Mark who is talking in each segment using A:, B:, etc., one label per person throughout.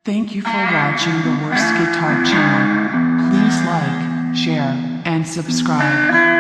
A: Thank you for watching the Worst Guitar channel. Please like, share, and subscribe.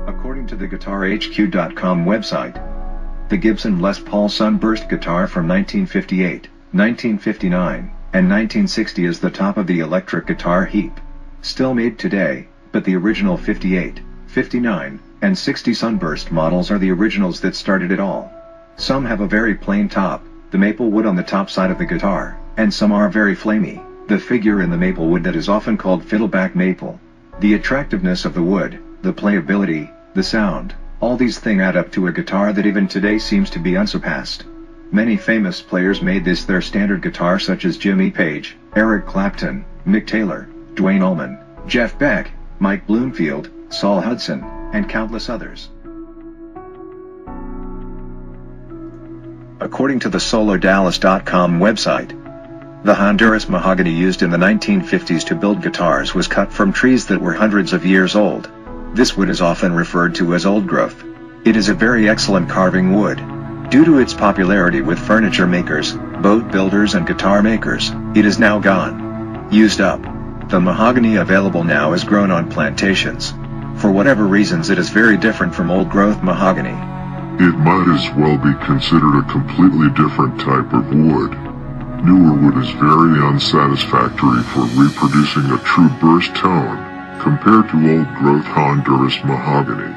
B: According to the GuitarHQ.com website, the Gibson Les Paul Sunburst guitar from 1958, 1959, and 1960 is the top of the electric guitar heap. Still made today, but the original 58, 59, and 60 Sunburst models are the originals that started it all. Some have a very plain top, the maple wood on the top side of the guitar, and some are very flamey, the figure in the maple wood that is often called fiddleback maple. The attractiveness of the wood, the playability, the sound, all these things add up to a guitar that even today seems to be unsurpassed. Many famous players made this their standard guitar, such as Jimmy Page, Eric Clapton, Mick Taylor, Duane Allman, Jeff Beck, Mike Bloomfield, Saul Hudson, and countless others. According to the SoloDallas.com website, the Honduras mahogany used in the 1950s to build guitars was cut from trees that were hundreds of years old. This wood is often referred to as old growth. It is a very excellent carving wood. Due to its popularity with furniture makers, boat builders and guitar makers, it is now gone. Used up. The mahogany available now is grown on plantations. For whatever reasons, it is very different from old growth mahogany.
C: It might as well be considered a completely different type of wood. Newer wood is very unsatisfactory for reproducing a true burst tone, compared to old-growth Honduras mahogany.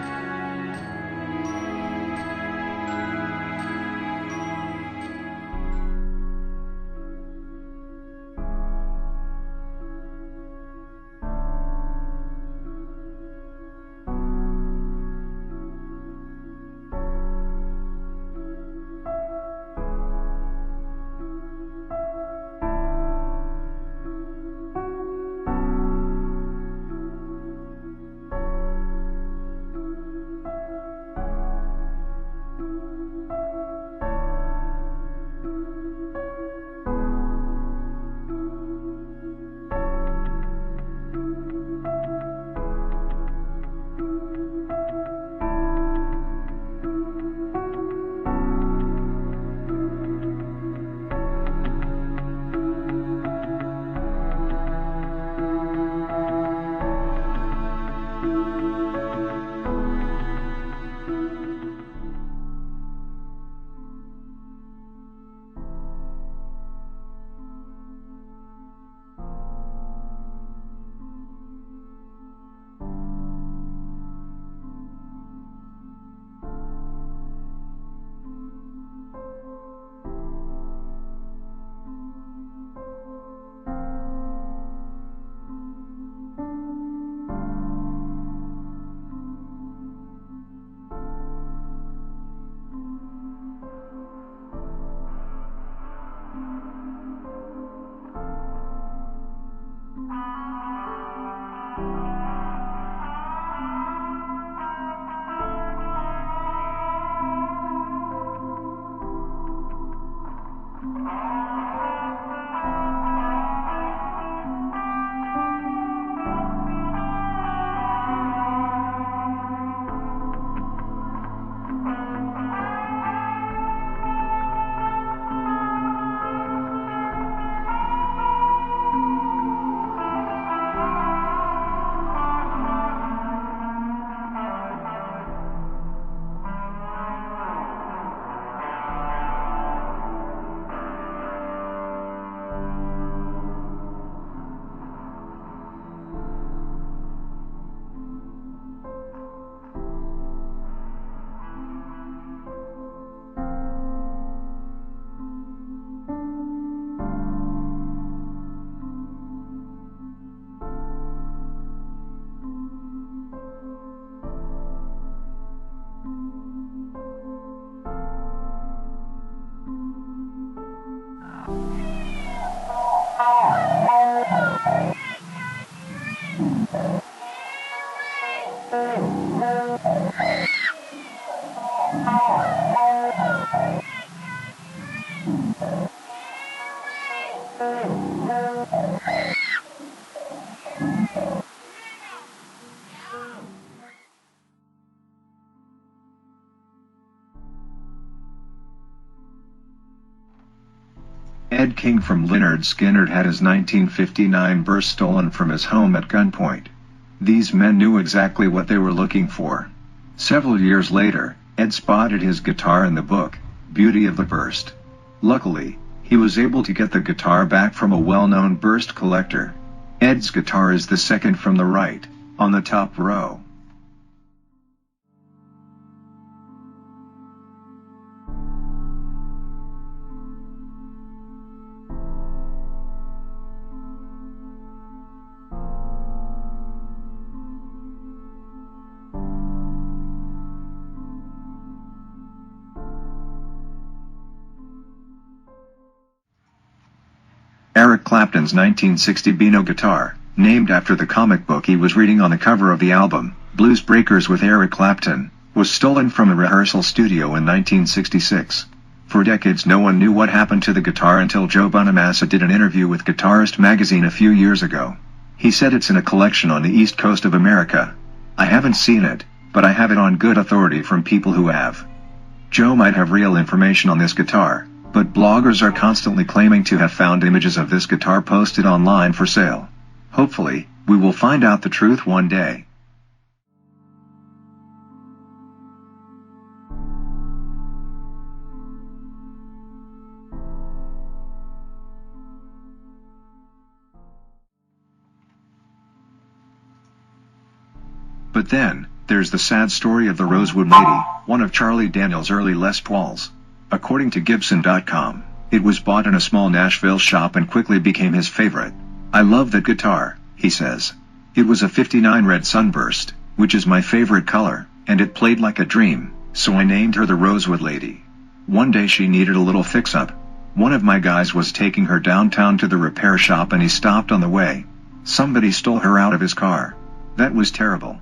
B: Ed King from Lynyrd Skynyrd had his 1959 Burst stolen from his home at gunpoint. These men knew exactly what they were looking for. Several years later, Ed spotted his guitar in the book, Beauty of the Burst. Luckily, he was able to get the guitar back from a well-known Burst collector. Ed's guitar is the second from the right, on the top row. Eric Clapton's 1960 Beano guitar, named after the comic book he was reading on the cover of the album, Blues Breakers with Eric Clapton, was stolen from a rehearsal studio in 1966. For decades no one knew what happened to the guitar until Joe Bonamassa did an interview with Guitarist magazine a few years ago. He said it's in a collection on the east coast of America. I haven't seen it, but I have it on good authority from people who have. Joe might have real information on this guitar, but bloggers are constantly claiming to have found images of this guitar posted online for sale. Hopefully, we will find out the truth one day. But then, there's the sad story of the Rosewood Lady, one of Charlie Daniels' early Les Pauls. According to Gibson.com, it was bought in a small Nashville shop and quickly became his favorite. I love that guitar, he says. It was a '59 red sunburst, which is my favorite color, and it played like a dream, so I named her the Rosewood Lady. One day she needed a little fix-up. One of my guys was taking her downtown to the repair shop and he stopped on the way. Somebody stole her out of his car. That was terrible.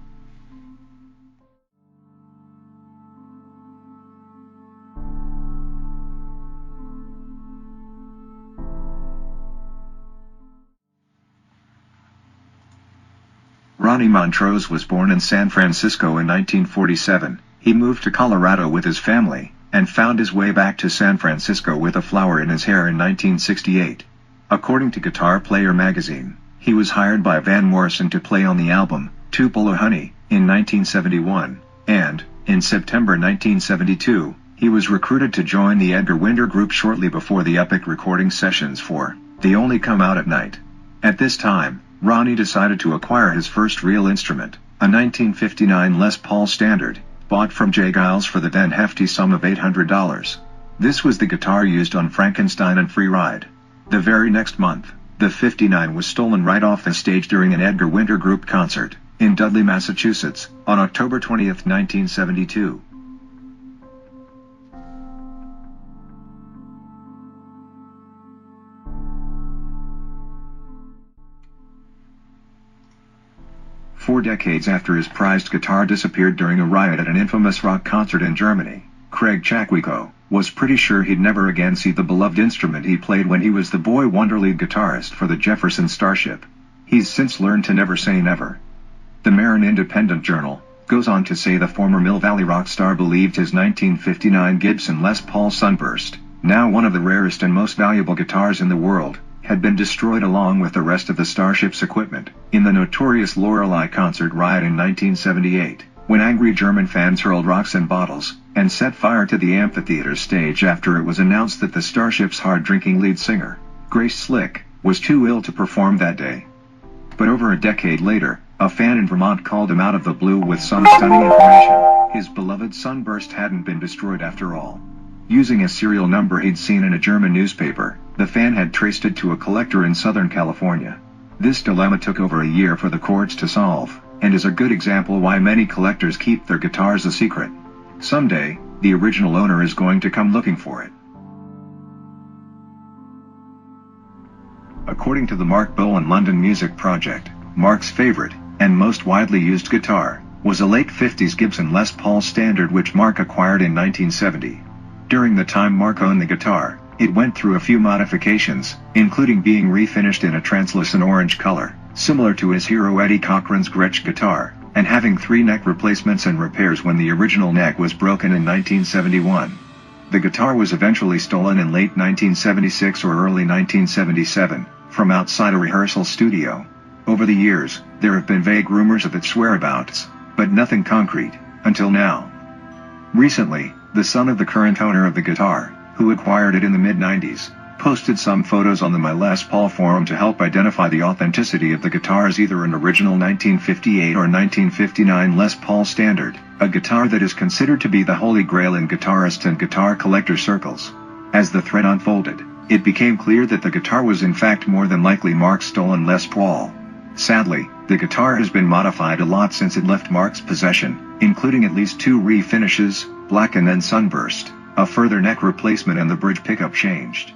B: Ronnie Montrose was born in San Francisco in 1947. He moved to Colorado with his family, and found his way back to San Francisco with a flower in his hair in 1968. According to Guitar Player magazine, he was hired by Van Morrison to play on the album, Tupelo Honey, in 1971, and, in September 1972, he was recruited to join the Edgar Winter Group shortly before the epic recording sessions for They Only Come Out at Night. At this time, Ronnie decided to acquire his first real instrument, a 1959 Les Paul Standard, bought from Jay Giles for the then hefty sum of $800. This was the guitar used on Frankenstein and Free Ride. The very next month, the '59 was stolen right off the stage during an Edgar Winter Group concert, in Dudley, Massachusetts, on October 20, 1972. Four decades after his prized guitar disappeared during a riot at an infamous rock concert in Germany, Craig Chakwico was pretty sure he'd never again see the beloved instrument he played when he was the boy wonder lead guitarist for the Jefferson Starship. He's since learned to never say never. The Marin Independent Journal goes on to say the former Mill Valley rock star believed his 1959 Gibson Les Paul Sunburst, now one of the rarest and most valuable guitars in the world, had been destroyed along with the rest of the Starship's equipment, in the notorious Lorelei concert riot in 1978, when angry German fans hurled rocks and bottles, and set fire to the amphitheater stage after it was announced that the Starship's hard-drinking lead singer, Grace Slick, was too ill to perform that day. But over a decade later, a fan in Vermont called him out of the blue with some stunning information. His beloved Sunburst hadn't been destroyed after all. Using a serial number he'd seen in a German newspaper, the fan had traced it to a collector in Southern California. This dilemma took over a year for the courts to solve, and is a good example why many collectors keep their guitars a secret. Someday, the original owner is going to come looking for it. According to the Mark Bowen London Music Project, Mark's favorite, and most widely used guitar, was a late 50s Gibson Les Paul Standard which Mark acquired in 1970. During the time Mark owned the guitar, it went through a few modifications, including being refinished in a translucent orange color, similar to his hero Eddie Cochran's Gretsch guitar, and having 3 neck replacements and repairs when the original neck was broken in 1971. The guitar was eventually stolen in late 1976 or early 1977, from outside a rehearsal studio. Over the years, there have been vague rumors of its whereabouts, but nothing concrete, until now. Recently, the son of the current owner of the guitar, who acquired it in the mid-90s, posted some photos on the My Les Paul forum to help identify the authenticity of the guitar as either an original 1958 or 1959 Les Paul Standard, a guitar that is considered to be the holy grail in guitarist and guitar collector circles. As the thread unfolded, it became clear that the guitar was in fact more than likely Mark's stolen Les Paul. Sadly, the guitar has been modified a lot since it left Mark's possession, including at least 2 refinishes, black and then sunburst, a further neck replacement, and the bridge pickup changed.